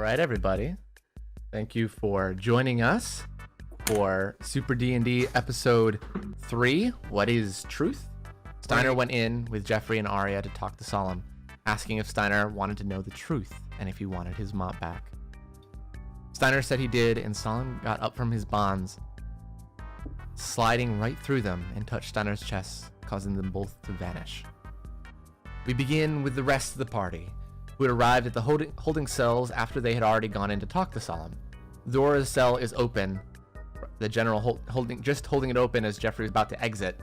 right, everybody. Thank you for joining us for Super D&D Episode 3, What is Truth? Steiner went in with Jeffrey and Arya to talk to Solemn, asking if Steiner wanted to know the truth and if he wanted his mop back. Steiner said he did, and Solemn got up from his bonds, sliding right through them and touched Steiner's chest, causing them both to vanish. We begin with the rest of the party, who had arrived at the holding cells after they had already gone in to talk to Solemn. The door of the cell is open, the general holding it open as Jeffrey is about to exit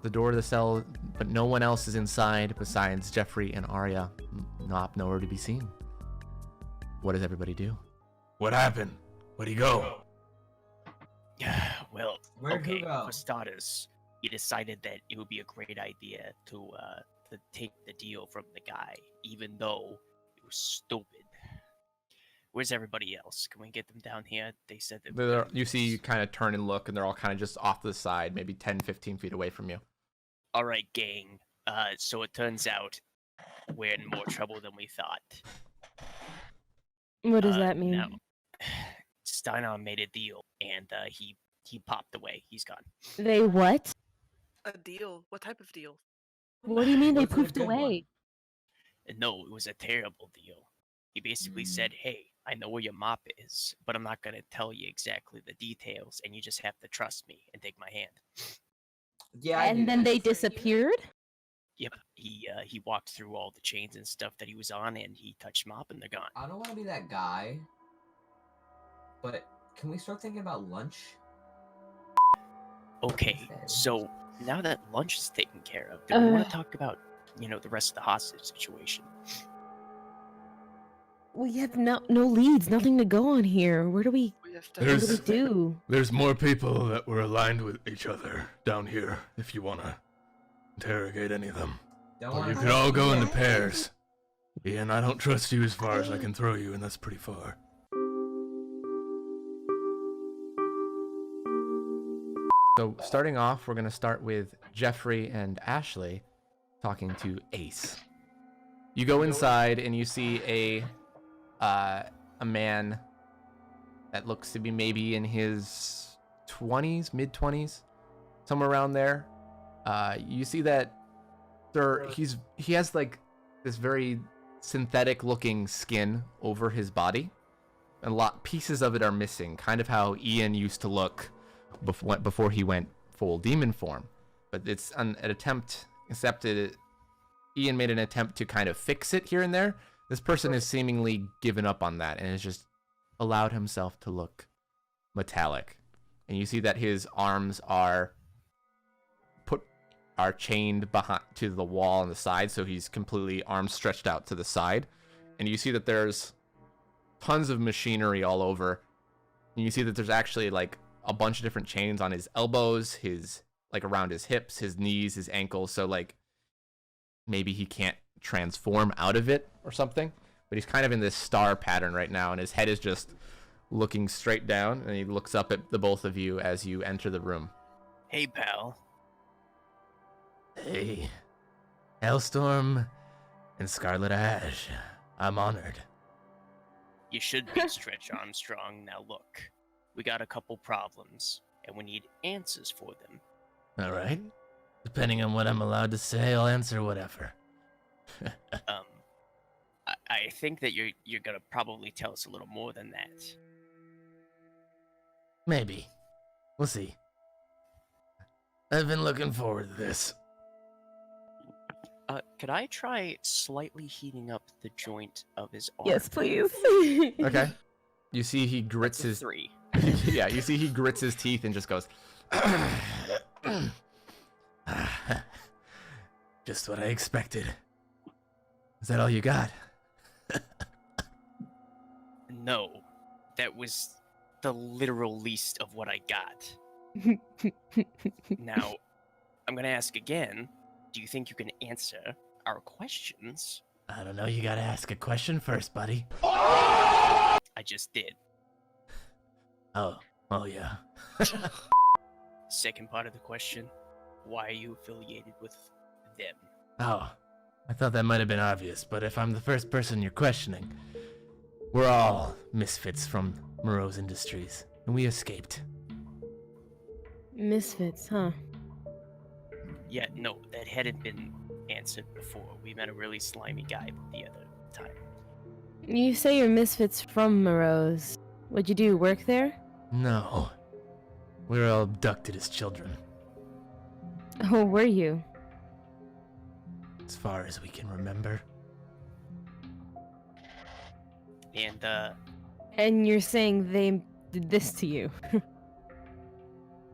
the door of the cell, but no one else is inside besides Jeffrey and Arya. Nowhere to be seen. What does everybody do? What happened? Where'd he go? Well, Where'd he okay, go? for starters, he decided that it would be a great idea to take the deal from the guy, even though it was stupid. Where's everybody else? Can we get them down here? They said that You see, you kind of turn and look, and they're all kind of just off to the side, maybe 10, 15 feet away from you. All right, gang. So it turns out we're in more trouble than we thought. What does that mean? Now, Steiner made a deal, and he popped away. He's gone. They what? A deal? What type of deal? What do you mean they Wasn't a poofed good one. away? And no, it was a terrible deal. He basically said, hey, I know where your mop is, but I'm not going to tell you exactly the details, and you just have to trust me and take my hand. Yeah, I knew And then that. they disappeared? Yep, he walked through all the chains and stuff that he was on, and he touched mop, and they're gone. I don't want to be that guy, but can we start thinking about lunch? Okay, so now that lunch is taken care of, do we want to talk about, the rest of the hostage situation? We have no leads, nothing to go on here. Where do we We have to. what do we do? There's more people that were aligned with each other down here, if you want to interrogate any of them. Don't Or wanna you could all go into pairs. Ian, I don't trust you as far as I can throw you, and that's pretty far. So starting off, we're going to start with Jeffrey and Ashley talking to Ace. You go inside and you see a man that looks to be maybe in his 20s, mid-20s, somewhere around there. You see that he has like this very synthetic-looking skin over his body, and pieces of it are missing, kind of how Ian used to look before he went full demon form. But it's an attempt, except Ian made an attempt to kind of fix it here and there. This person has seemingly given up on that and has just allowed himself to look metallic. And you see that his arms are chained behind to the wall on the side, so he's completely arms stretched out to the side. And you see that there's tons of machinery all over. And you see that there's actually like a bunch of different chains on his elbows, around his hips, his knees, his ankles. So like maybe he can't transform out of it or something, but he's kind of in this star pattern right now, and his head is just looking straight down, and he looks up at the both of you as you enter the room. Hey, pal. Hey, Hellstorm and Scarlet Ash, I'm honored. You should be Stretch Armstrong. Now look, we got a couple problems, and we need answers for them. All right. Depending on what I'm allowed to say, I'll answer whatever. I think that you're gonna probably tell us a little more than that. Maybe. We'll see. I've been looking forward to this. Could I try slightly heating up the joint of his arm? Yes, please. Okay. You see he grits That's a his 3. yeah, you see he grits his teeth and just goes Just what I expected. Is that all you got? No, that was the literal least of what I got. Now, I'm gonna ask again. Do you think you can answer our questions? I don't know, you gotta ask a question first, buddy. I just did. Oh yeah. Second part of the question, why are you affiliated with them? Oh, I thought that might have been obvious, but if I'm the first person you're questioning, We're all misfits from Morose Industries, and we escaped. Misfits, huh? Yeah, no, that hadn't been answered before. We met a really slimy guy the other time. You say you're misfits from Morose. What'd you do, work there? No. We were all abducted as children, Oh, were you? as far as we can remember. And, And you're saying they did this to you?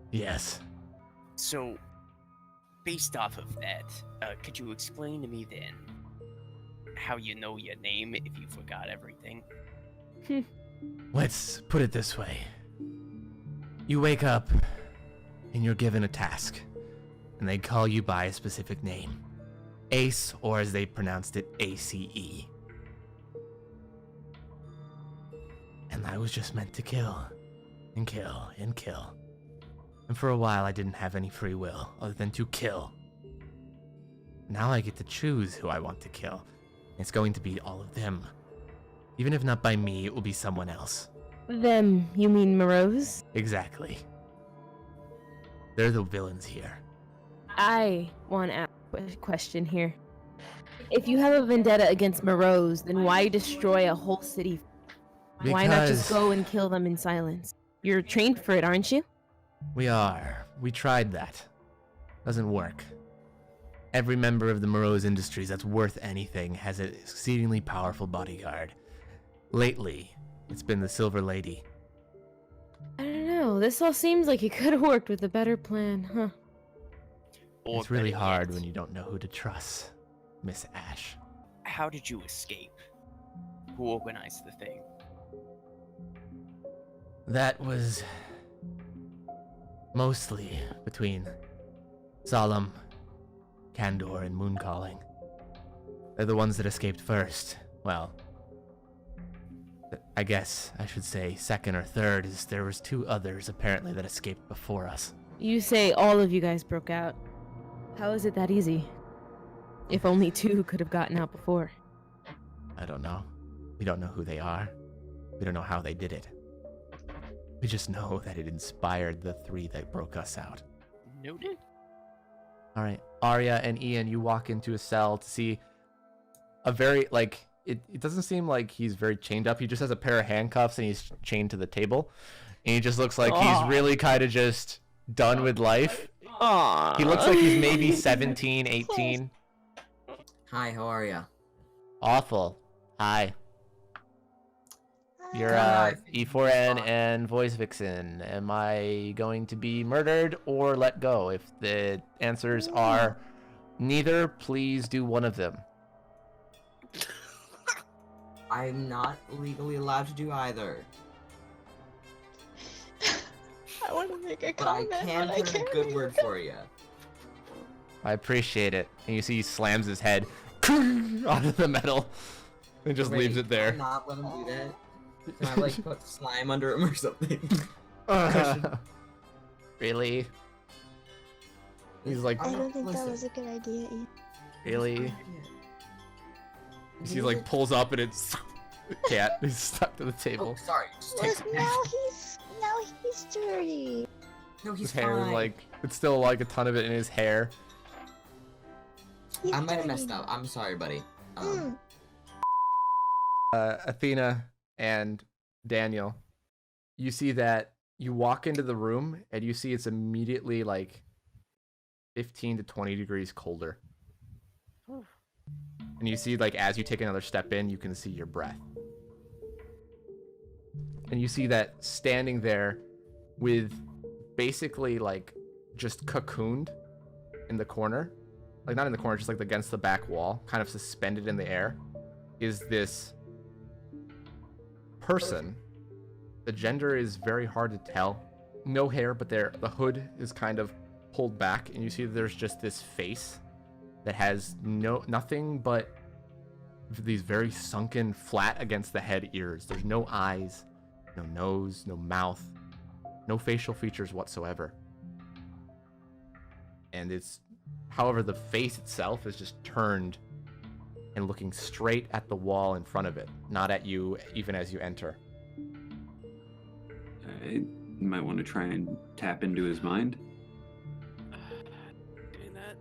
Yes. so, based off of that, could you explain to me then how you know your name if you forgot everything? Let's put it this way. You wake up, and you're given a task, and they call you by a specific name. Ace, or as they pronounced it, ACE. And I was just meant to kill, and kill, and kill. And for a while I didn't have any free will, other than to kill. Now I get to choose who I want to kill. It's going to be all of them. Even if not by me, it will be someone else. Them, you mean Morose? Exactly. They're the villains here. I want to ask a question here. If you have a vendetta against Morose, then why destroy a whole city? Why not just Because go and kill them in silence? You're trained for it, aren't you? we are. We tried that. Doesn't work. Every member of the Morose Industries that's worth anything has an exceedingly powerful bodyguard. Lately, it's been the Silver Lady. I don't know. This all seems like it could have worked with a better plan, huh? Or It's really better hard yet, when you don't know who to trust, Miss Ash. How did you escape? Who organized the thing? That was mostly between Solemn, Candor, and Mooncalling. They're the ones that escaped first. Well, I guess I should say second or third, as there was 2 others apparently that escaped before us. You say all of you guys broke out. How is it that easy? If only 2 could have gotten out before. I don't know. We don't know who they are. We don't know how they did it. We just know that it inspired the 3 that broke us out. Noted. All right, Arya and Ian, you walk into a cell to see a very, like, it doesn't seem like he's very chained up. He just has a pair of handcuffs and he's chained to the table. And he just looks like he's really kind of just done with life. Aww. He looks like he's maybe 17, 18. Hi, how are ya? Awful. Hi. You're E4N and voice vixen. Am I going to be murdered or let go? If the answers are neither, please do one of them. I'm not legally allowed to do either. I want to make a But I comment, can but I put in a can't good make word it. for you. I appreciate it. And you see he slams his head onto the metal and just leaves it there. Can I not let him do that? Can I like put slime under him or something? Really? He's like, I don't think that Listen. was a good idea. Ian. really? You see, he like pulls up and it's cat. He's stuck to the Oh, table. sorry. Just take Look, some now he's dirty. No, His he's hair is fine. like, it's still like a ton of it in his hair. He's I might have dirty. messed up. I'm sorry, buddy. Mm. Athena and Daniel, you see that you walk into the room and you see it's immediately like 15 to 20 degrees colder. And you see, like, as you take another step in, you can see your breath. And you see that standing there with basically, like, just cocooned in the corner, like, not in the corner, just, like, against the back wall, kind of suspended in the air, is this person. The gender is very hard to tell. No hair, but the hood is kind of pulled back, and you see that there's just this face that has nothing but these very sunken, flat against the head ears. There's no eyes, no nose, no mouth, no facial features whatsoever. And it's, however, the face itself is just turned and looking straight at the wall in front of it, not at you even as you enter. I might want to try and tap into his mind. Doing that.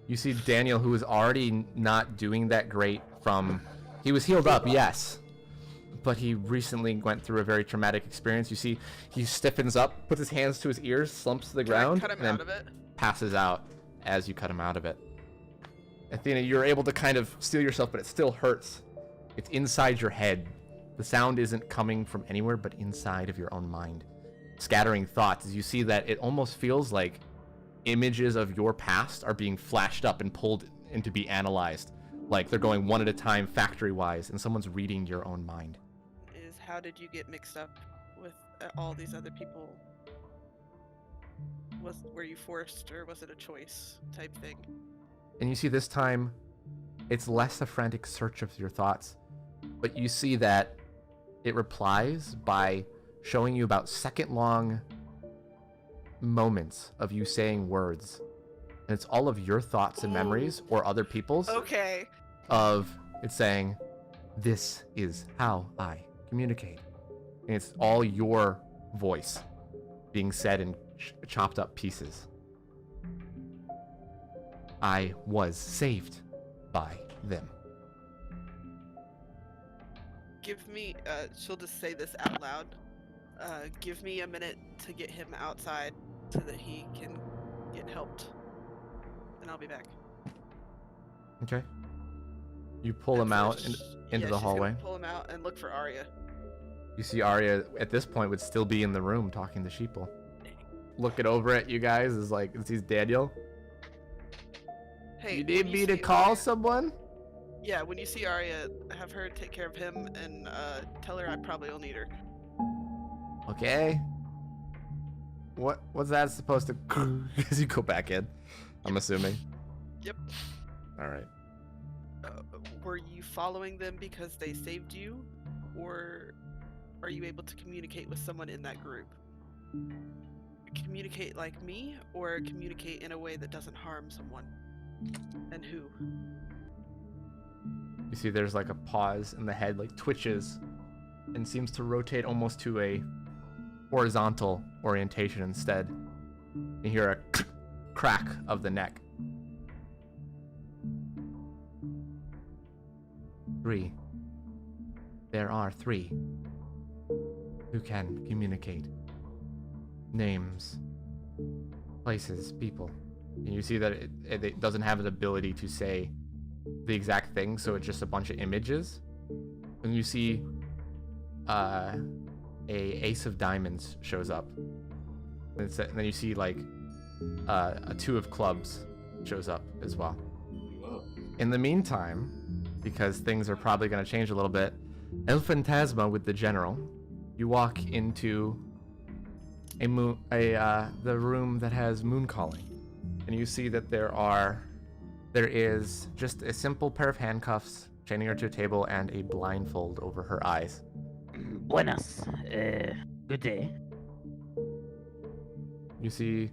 You see Daniel, who is already not doing that great he was healed up, yes, but he recently went through a very traumatic experience. You see he stiffens up, puts his hands to his ears, slumps to the ground, Cut him and then out of it. passes out as you cut him out of it. Athena, you're able to kind of steel yourself, but it still hurts. It's inside your head. The sound isn't coming from anywhere but inside of your own mind. Scattering thoughts, as you see that it almost feels like images of your past are being flashed up and pulled in to be analyzed. Like they're going one at a time, factory-wise, and someone's reading your own mind. How did you get mixed up with all these other people? Were you forced, or was it a choice type thing? And you see this time, it's less a frantic search of your thoughts, but you see that it replies by showing you about second-long moments of you saying words. And it's all of your thoughts and memories, or other people's, Okay. of it saying, this is how I communicate. And it's all your voice being said in chopped up pieces. I was saved by them. Give me, she'll just say this out loud. Give me a minute to get him outside so that he can get helped. And I'll be back. Okay. You pull him out into the hallway. Pull him out and look for Arya. You see Arya at this point would still be in the room talking to sheeple. Looking over at you guys is like, sees Daniel. Hey, You when need me to see call Arya- someone? Yeah, when you see Arya, have her take care of him and tell her I probably will need her. Okay. What's that supposed to? As you go back in, I'm assuming. Yep. All right. Were you following them because they saved you, or are you able to communicate with someone in that group? Communicate like me, or communicate in a way that doesn't harm someone? And who? You see there's like a pause and the head like twitches and seems to rotate almost to a horizontal orientation instead. You hear a crack of the neck. 3. There are 3 who can communicate. Names, places, people. And you see that it doesn't have an ability to say the exact thing, so it's just a bunch of images. And you see a ace of diamonds shows up. And then you see like a 2 of clubs shows up as well. In the meantime, because things are probably going to change a little bit, El Phantasma with the general, you walk into the room that has moon calling, and you see that there is just a simple pair of handcuffs chaining her to a table and a blindfold over her eyes. Buenas. Good day. You see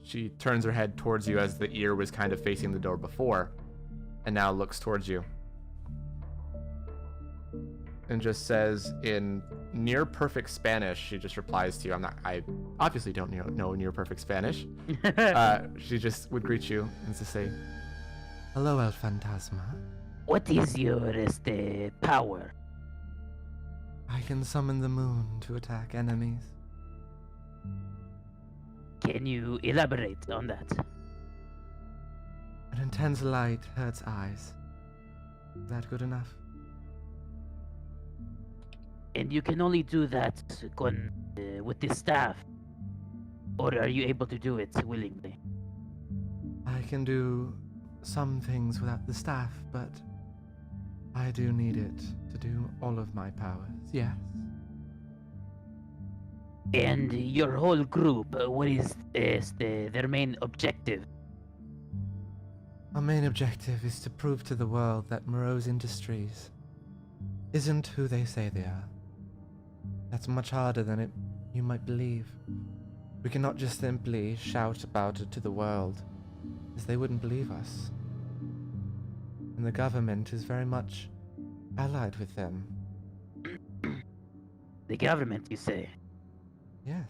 she turns her head towards you as the ear was kind of facing the door before, and now looks towards you and just says in near perfect Spanish, she just replies to you. I obviously don't know near perfect Spanish. She just would greet you and just say, "Hello, El Phantasma. What is your power? I can summon the moon to attack enemies." Can you elaborate on that? An intense light hurts eyes. Is that good enough? And you can only do that with the staff, or are you able to do it willingly? I can do some things without the staff, but I do need it to do all of my powers, yes. And your whole group, what is their main objective? Our main objective is to prove to the world that Morose Industries isn't who they say they are. That's much harder than you might believe. We cannot just simply shout about it to the world. is they wouldn't believe us. And the government is very much allied with them. The government, you say? Yes.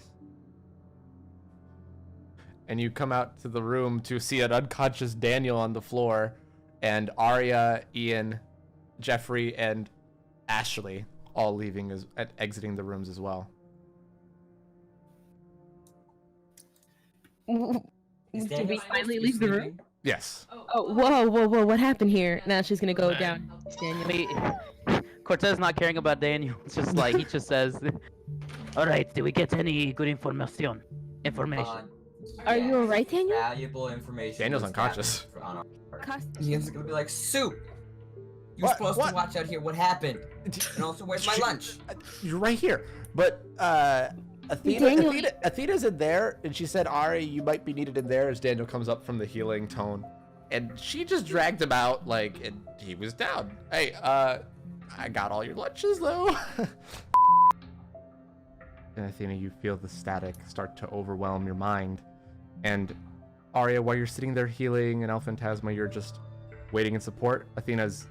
And you come out to the room to see an unconscious Daniel on the floor, and Arya, Ian, Jeffrey, and Ashley all leaving exiting the rooms as well. Did we finally leave the room? Yes. Oh, whoa, what happened here? Now she's gonna go down. Daniel. Cortez not caring about Daniel. It's just like he just says, "All right, did we get any good information? Are you alright, Daniel? Valuable information. Daniel's was unconscious. gathered on our part. Cost- Ian's gonna be like, Soup! You're What? supposed What? to watch out here. What happened? And also, where's my lunch? You're right here. But Athena's in there, and she said, Ari, you might be needed in there, as Daniel comes up from the healing tone. And she just dragged him out, like, and he was down. Hey, I got all your lunches, though. And Athena, you feel the static start to overwhelm your mind. And Arya, while you're sitting there healing, and Elphantasma, you're just waiting in support. Athena's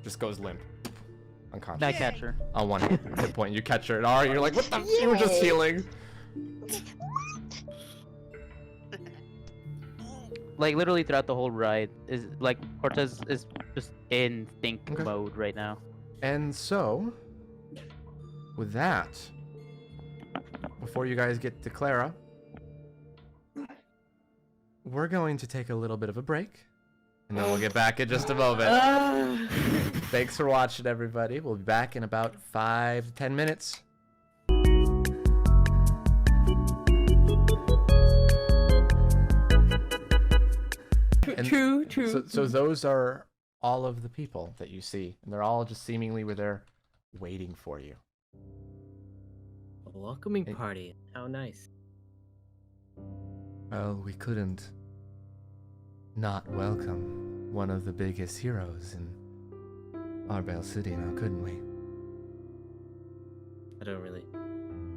just goes limp. Unconscious. I catch her. On one hit point, you catch her, and Arya, you're like, what the? You were just healing. Like literally throughout the whole ride, is like Cortez is just in think mode right now. And so, with that, before you guys get to Clara, we're going to take a little bit of a break, and then we'll get back in just a moment. Thanks for watching, everybody. We'll be back in about 5 to 10 minutes. True. So those are all of the people that you see, and they're all just seemingly were there waiting for you. A welcoming party. How nice. Well, we couldn't not welcome one of the biggest heroes in Arbel City now, couldn't we?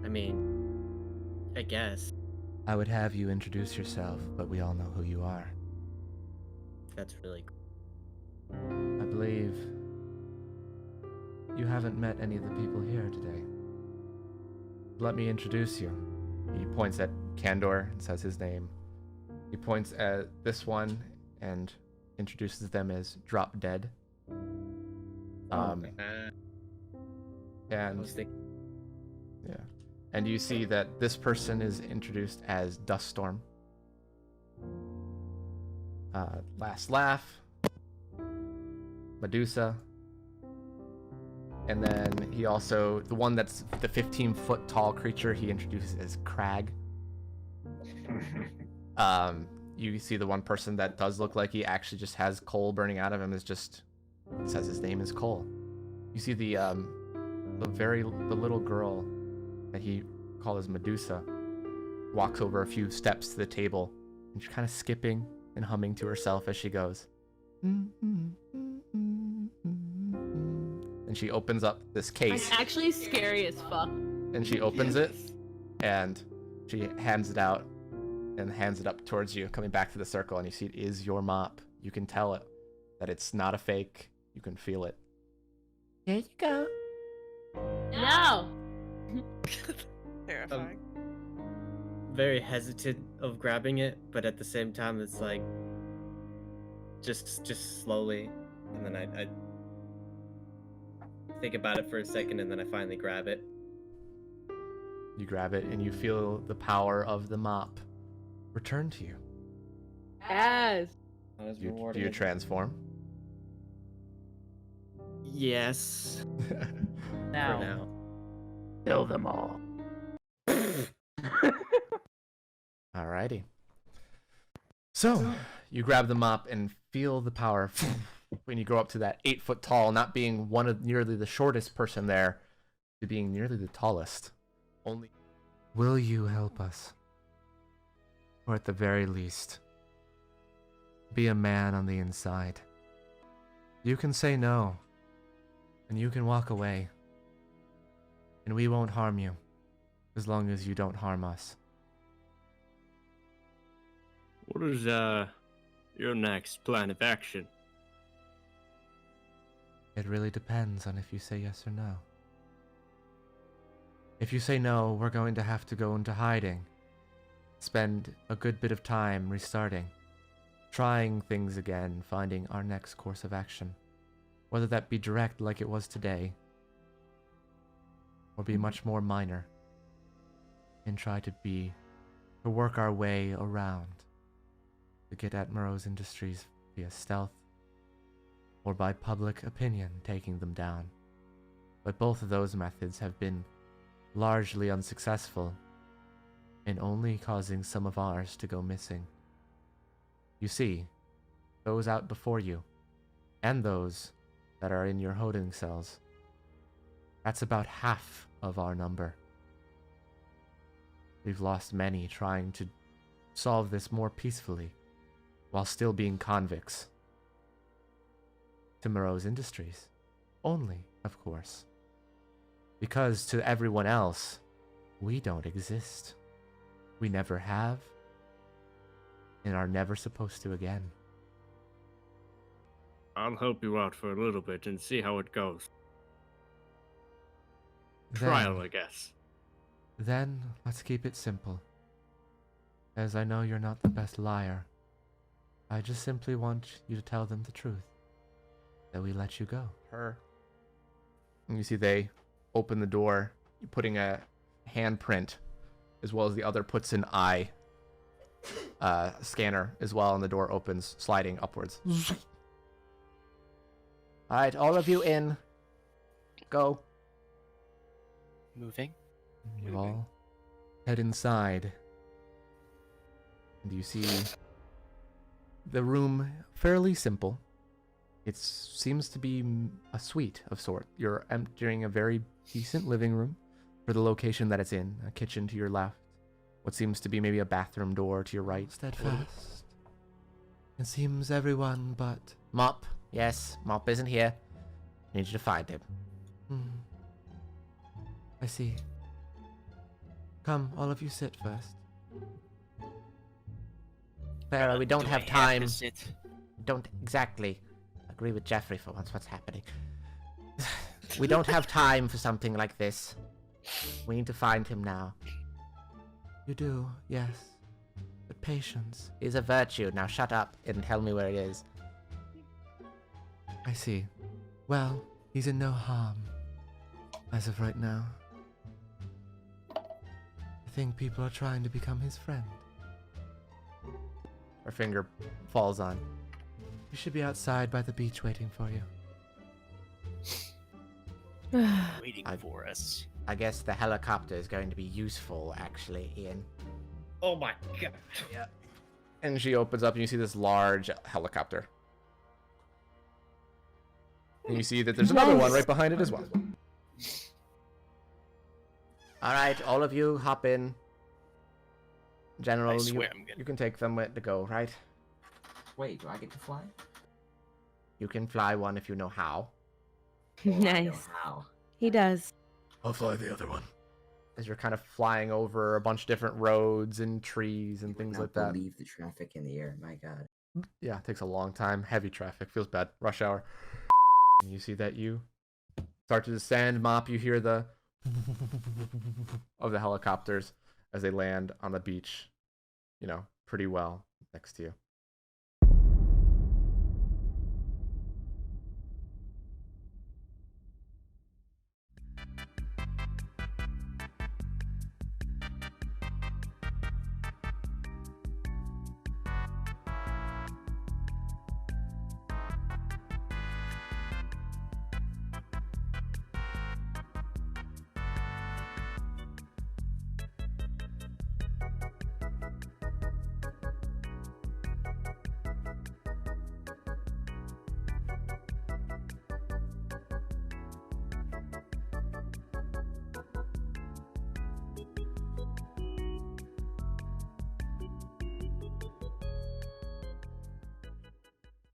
I mean, I guess. I would have you introduce yourself, but we all know who you are. That's really cool. I believe you haven't met any of the people here today. Let me introduce you. He points at Kandor and says his name. He points at this one and introduces them as Drop Dead. And you see that this person is introduced as Duststorm. Last Laugh, Medusa, and then he also, the one that's the 15-foot tall creature, he introduces as Crag. You see the one person that does look like he actually just has coal burning out of him is just, it says his name is Cole. You see the little girl that he calls Medusa walks over a few steps to the table, and she's kind of skipping and humming to herself as she goes. And she opens up this case. It's actually scary as fuck. And she opens it, and she hands it out and hands it up towards you, coming back to the circle, and you see it is your mop. You can tell it that it's not a fake. You can feel it. Here you go. No! Terrifying. Very hesitant of grabbing it, but at the same time, it's like just slowly, and then I think about it for a second, and then I finally grab it. You grab it, and you feel the power of the mop return to you. Yes. Do you transform? Yes. Now, For now. kill them all. Alrighty. So, you grab the mop and feel the power when you go up to that 8-foot tall, not being one of nearly the shortest person there, to being nearly the tallest. Only. Will you help us? Or at the very least, be a man on the inside. You can say no, and you can walk away, and we won't harm you, as long as you don't harm us. What does your next plan of action? It really depends on if you say yes or no. If you say no, we're going to have to go into hiding. Spend a good bit of time restarting. Trying things again, finding our next course of action. Whether that be direct like it was today, or be much more minor, and try to work our way around to get at Morose Industries via stealth, or by public opinion taking them down. But both of those methods have been largely unsuccessful, and only causing some of ours to go missing. You see, those out before you, and those that are in your holding cells, that's about half of our number. We've lost many trying to solve this more peacefully, while still being convicts. To Morose Industries. Only, of course. Because to everyone else, we don't exist. We never have, and are never supposed to again. I'll help you out for a little bit and see how it goes. Then- Trial, I guess. Then, let's keep it simple. As I know you're not the best liar, I just simply want you to tell them the truth. That we let you go. Her. And you see they open the door, putting a handprint, as well as the other puts an eye scanner as well, and the door opens, sliding upwards. Alright, all of you in. Go. Moving. You all head inside. And you see the room fairly simple. It seems to be a suite of sort. You're entering a very decent living room for the location that it's in. A kitchen to your left. What seems to be maybe a bathroom door to your right. Steadfast. It seems everyone but... Mop. Yes, Mop isn't here. I need you to find him. I see. Come, all of you sit first. Farah, we don't Do have I time. to sit? Don't exactly agree with Jeffrey for once. What's happening? We don't have time for something like this. We need to find him now. You do, yes. But patience is a virtue. Now shut up and tell me where he is. I see. Well, he's in no harm. As of right now. I think people are trying to become his friend. Her finger falls on. You should be outside by the beach waiting for you. Waiting for us. I guess the helicopter is going to be useful, actually, Ian. Oh my god. Yeah. And she opens up and you see this large helicopter. And you see that there's another one right behind it as well. Alright, all of you hop in. General, I swear I'm gonna... you can take them to go, right? Wait, do I get to fly? You can fly one if you know how. Well, I know Nice. how. He does. I'll fly the other one. As you're kind of flying over a bunch of different roads and trees and things like that. Believe the traffic in the air. My God. Yeah, it takes a long time. Heavy traffic. Feels bad. Rush hour. And you see that you start to descend. Mop, you hear the of the helicopters as they land on the beach, you know, pretty well next to you.